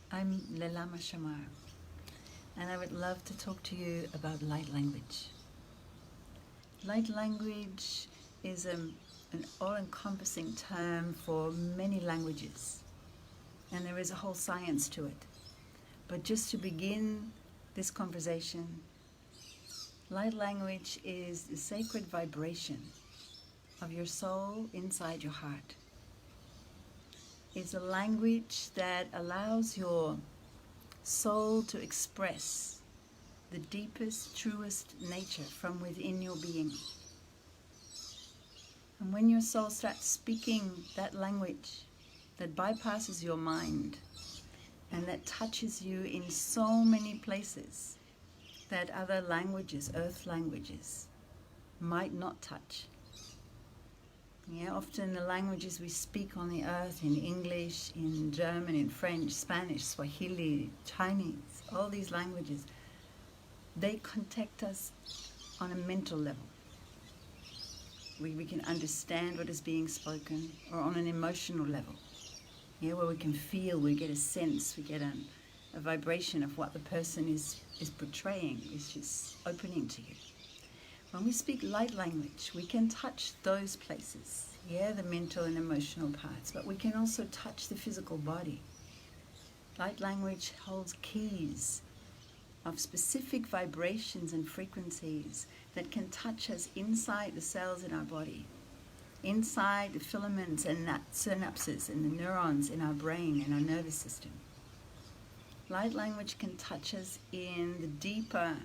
I'm Lelama Sjamar, and I would love to talk to you about light language. Light language is an all-encompassing term for many languages, and there is a whole science to it. But just to begin this conversation, light language is the sacred vibration of your soul inside your heart. It's a language that allows your soul to express the deepest, truest nature from within your being. And when your soul starts speaking that language that bypasses your mind and that touches you in so many places that other languages, earth languages, might not touch. Yeah, often the languages we speak on the earth, in English, in German, in French, Spanish, Swahili, Chinese, all these languages, they contact us on a mental level. We can understand what is being spoken, or on an emotional level, yeah, where we can feel, we get a sense, we get a vibration of what the person is portraying, is just opening to you. When we speak light language, we can touch those places, yeah, the mental and emotional parts, but we can also touch the physical body. Light language holds keys of specific vibrations and frequencies that can touch us inside the cells in our body, inside the filaments and synapses and the neurons in our brain and our nervous system. Light language can touch us in the deeper,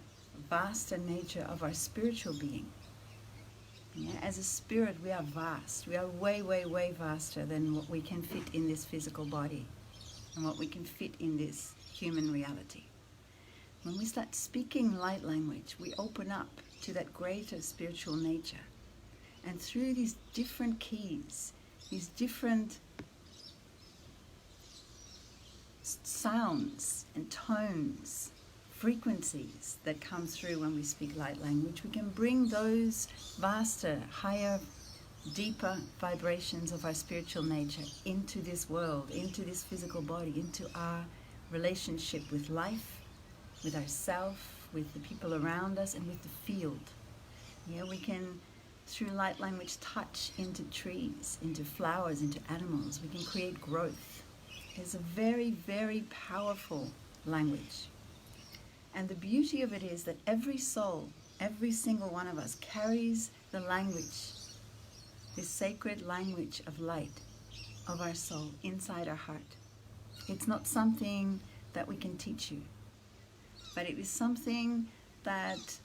vaster nature of our spiritual being. Yeah, as a spirit, we are vast. We are way, way, way vaster than what we can fit in this physical body and what we can fit in this human reality. When we start speaking light language, we open up to that greater spiritual nature. And through these different keys, these different sounds and tones, frequencies that come through when we speak light language, we can bring those vaster, higher, deeper vibrations of our spiritual nature into this world, into this physical body, into our relationship with life, with ourself, with the people around us, and with the field. Yeah, we can, through light language, touch into trees, into flowers, into animals. We can create growth. It's a very, very powerful language. And the beauty of it is that every soul, every single one of us, carries the language, this sacred language of light of our soul inside our heart. It's not something that we can teach you, but it is something that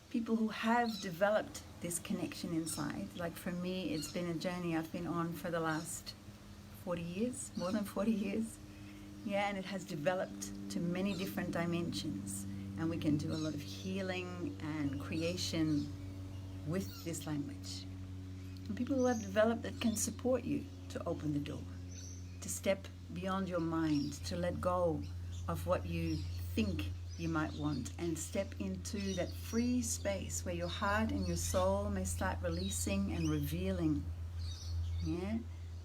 people who have developed this connection inside, like for me, it's been a journey I've been on for the last 40 years, more than 40 years. Yeah, and it has developed to many different dimensions. And we can do a lot of healing and creation with this language. And people who have developed it can support you to open the door, to step beyond your mind, to let go of what you think you might want and step into that free space where your heart and your soul may start releasing and revealing, yeah,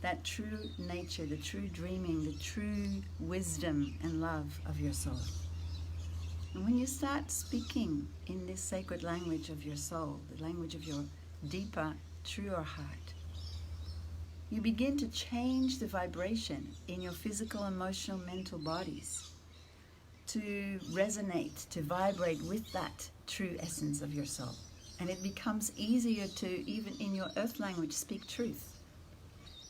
that true nature, the true dreaming, the true wisdom and love of your soul. And when you start speaking in this sacred language of your soul, the language of your deeper, truer heart, you begin to change the vibration in your physical, emotional, mental bodies to resonate, to vibrate with that true essence of your soul. And it becomes easier to, even in your earth language, speak truth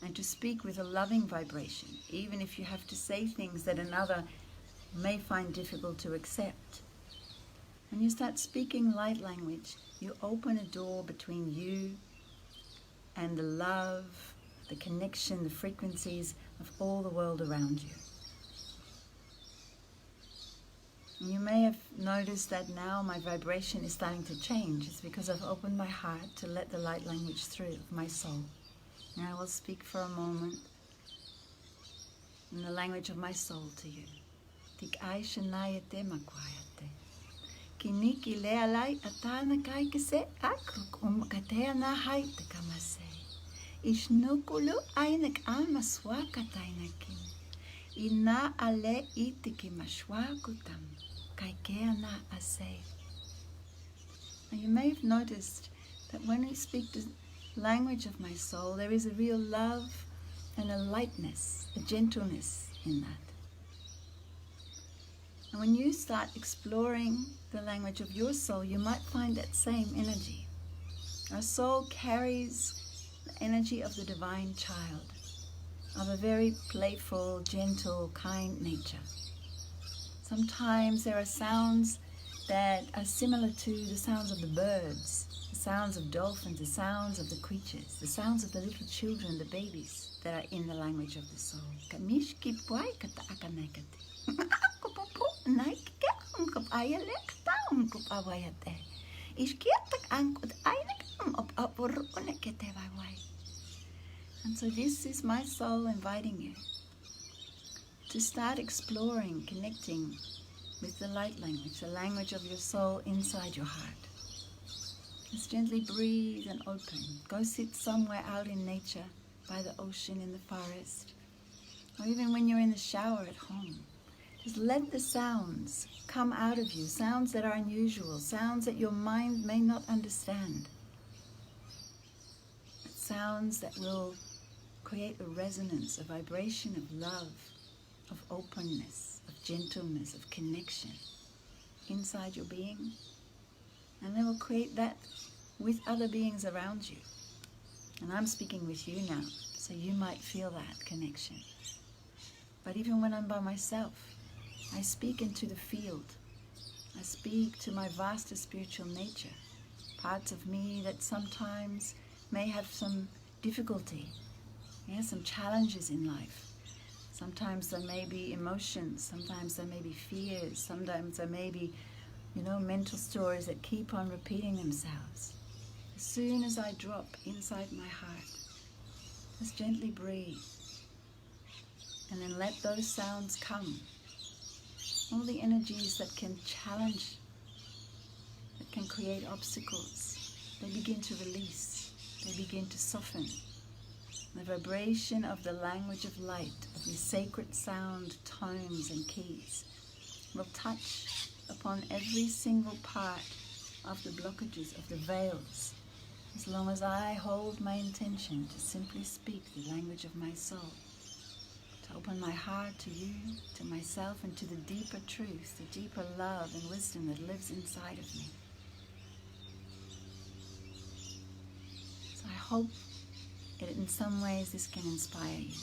and to speak with a loving vibration, even if you have to say things that another may find difficult to accept. When you start speaking light language, you open a door between you and the love, the connection, the frequencies of all the world around you. And you may have noticed that now my vibration is starting to change. It's because I've opened my heart to let the light language through of my soul. And I will speak for a moment in the language of my soul to you. Tik ai shanayate makwayate. Kiniki lealai atana kai kese akruk katea na hai te kamase. Ishnukulu ainek almaswaka tainakin. Ina ale itiki mashwakutam kaikea na ase. Now you may have noticed that when we speak the language of my soul, there is a real love and a lightness, a gentleness in that. And when you start exploring the language of your soul, you might find that same energy. Our soul carries the energy of the divine child, of a very playful, gentle, kind nature. Sometimes there are sounds that are similar to the sounds of the birds, the sounds of dolphins, the sounds of the creatures, the sounds of the little children, the babies that are in the language of the soul. And so this is my soul inviting you to start exploring, connecting with the light language, the language of your soul inside your heart. Just gently breathe and open. Go sit somewhere out in nature, by the ocean, in the forest, or even when you're in the shower at home. Just let the sounds come out of you, sounds that are unusual, sounds that your mind may not understand, but sounds that will create a resonance, a vibration of love, of openness, of gentleness, of connection inside your being. And they will create that with other beings around you. And I'm speaking with you now, so you might feel that connection. But even when I'm by myself, I speak into the field. I speak to my vaster spiritual nature, parts of me that sometimes may have some difficulty, some challenges in life. Sometimes there may be emotions, sometimes there may be fears, sometimes there may be, mental stories that keep on repeating themselves. As soon as I drop inside my heart, just gently breathe, and then let those sounds come. All the energies that can challenge, that can create obstacles, they begin to release, they begin to soften. The vibration of the language of light, of the sacred sound, tones and keys, will touch upon every single part of the blockages, of the veils, as long as I hold my intention to simply speak the language of my soul, to open my heart to you, to myself, and to the deeper truth, the deeper love and wisdom that lives inside of me. So I hope that in some ways this can inspire you.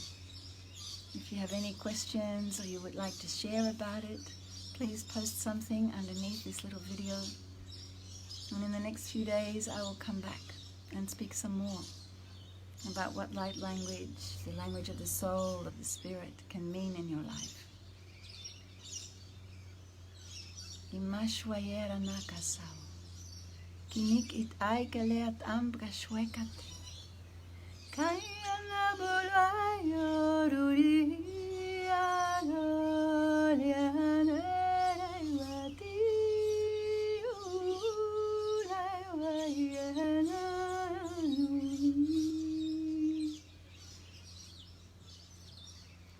If you have any questions or you would like to share about it, please post something underneath this little video. And in the next few days I will come back and speak some more about what light language, the language of the soul, of the spirit, can mean in your life. Imashwayera nakasao. Kinik it aikaleat ambra shwekati. Kaya na bulayo ruria doliane wati ulaiwayana.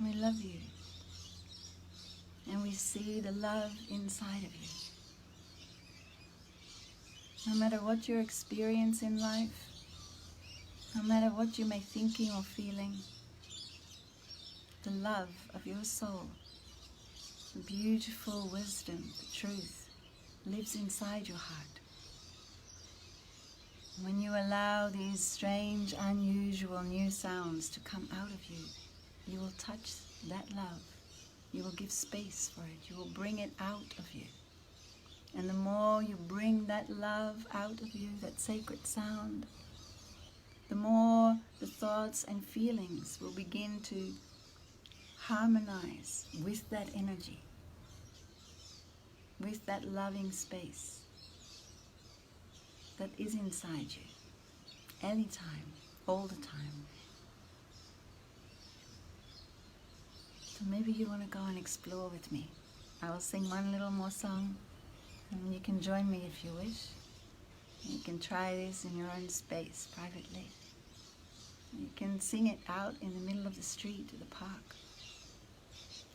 We love you, and we see the love inside of you. No matter what your experience in life, no matter what you may be thinking or feeling, the love of your soul, the beautiful wisdom, the truth, lives inside your heart. When you allow these strange, unusual, new sounds to come out of you, you will touch that love. You will give space for it. You will bring it out of you. And the more you bring that love out of you, that sacred sound, the more the thoughts and feelings will begin to harmonize with that energy, with that loving space that is inside you, anytime, all the time. So maybe you want to go and explore with me. I will sing one little more song, and you can join me if you wish. You can try this in your own space, privately. You can sing it out in the middle of the street or the park.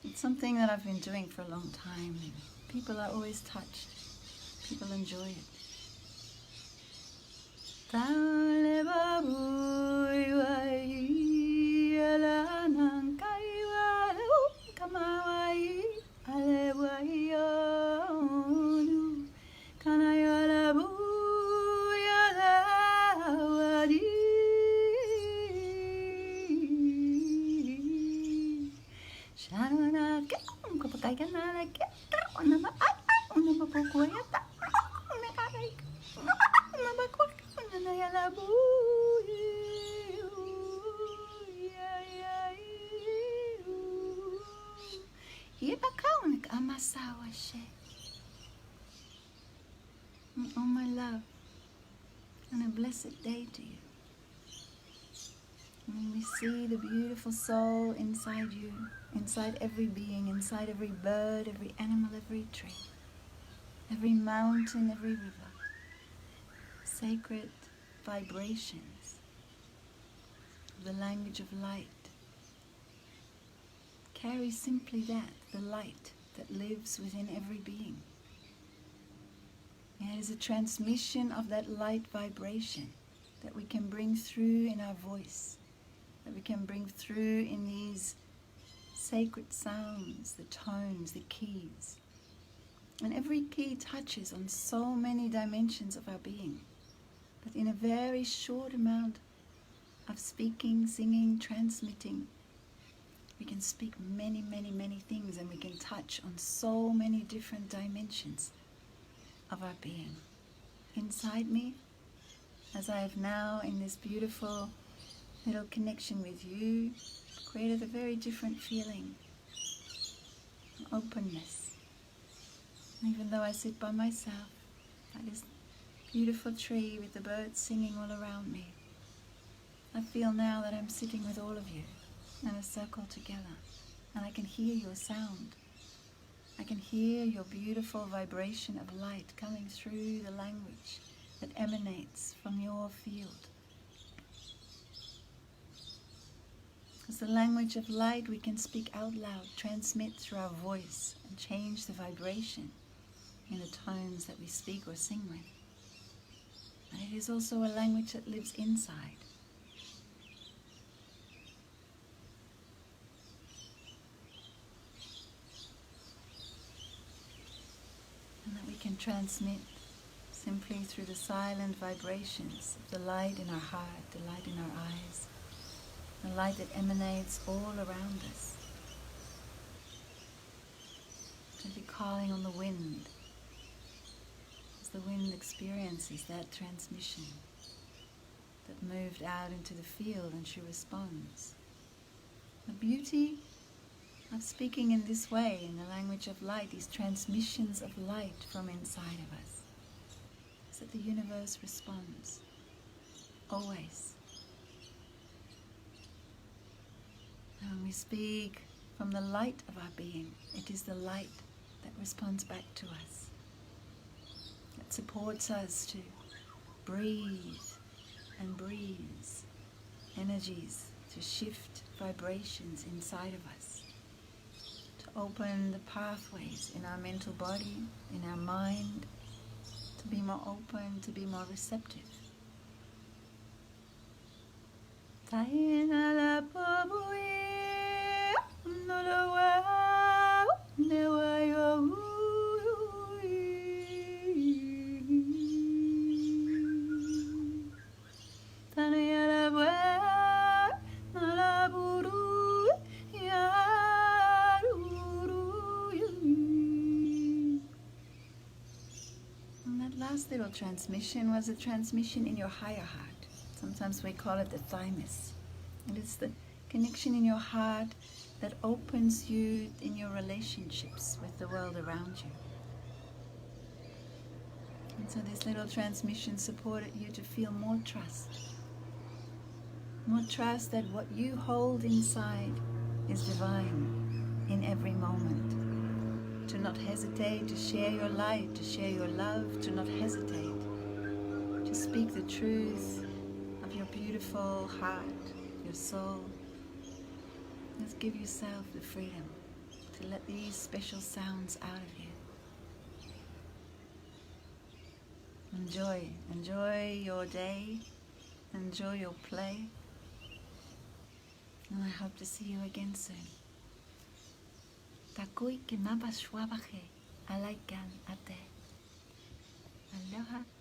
It's something that I've been doing for a long time, and people are always touched. People enjoy it. Oh, my love, and a blessed day to you. And we see the beautiful soul inside you, inside every being, inside every bird, every animal, every tree, every mountain, every river. Sacred vibrations, the language of light. Carry simply that, the light that lives within every being. And it is a transmission of that light vibration that we can bring through in our voice, that we can bring through in these sacred sounds, the tones, the keys. And every key touches on so many dimensions of our being, that in a very short amount of speaking, singing, transmitting, we can speak many, many, many things, and we can touch on so many different dimensions of our being. Inside me, as I have now in this beautiful little connection with you, created a very different feeling, an openness. And even though I sit by myself, by this beautiful tree with the birds singing all around me, I feel now that I'm sitting with all of you in a circle together, and I can hear your sound. I can hear your beautiful vibration of light coming through the language that emanates from your field. As the language of light, we can speak out loud, transmit through our voice, and change the vibration in the tones that we speak or sing with. And it is also a language that lives inside. And that we can transmit simply through the silent vibrations of the light in our heart, the light in our eyes, the light that emanates all around us. Gently calling on the wind, as the wind experiences that transmission that moved out into the field and she responds. The beauty of speaking in this way, in the language of light, these transmissions of light from inside of us, is that the universe responds, always. And when we speak from the light of our being, it is the light that responds back to us, that supports us to breathe and breeze energies, to shift vibrations inside of us, to open the pathways in our mental body, in our mind, to be more open, to be more receptive. Last little transmission was a transmission in your higher heart. Sometimes we call it the thymus. And it's the connection in your heart that opens you in your relationships with the world around you. And so this little transmission supported you to feel more trust. More trust that what you hold inside is divine in every moment. To not hesitate to share your light, to share your love, to not hesitate to speak the truth of your beautiful heart, your soul. Just give yourself the freedom to let these special sounds out of you. Enjoy your day, enjoy your play, and I hope to see you again soon. Takui ki maba shwabaje, alaikan ate. Aloha.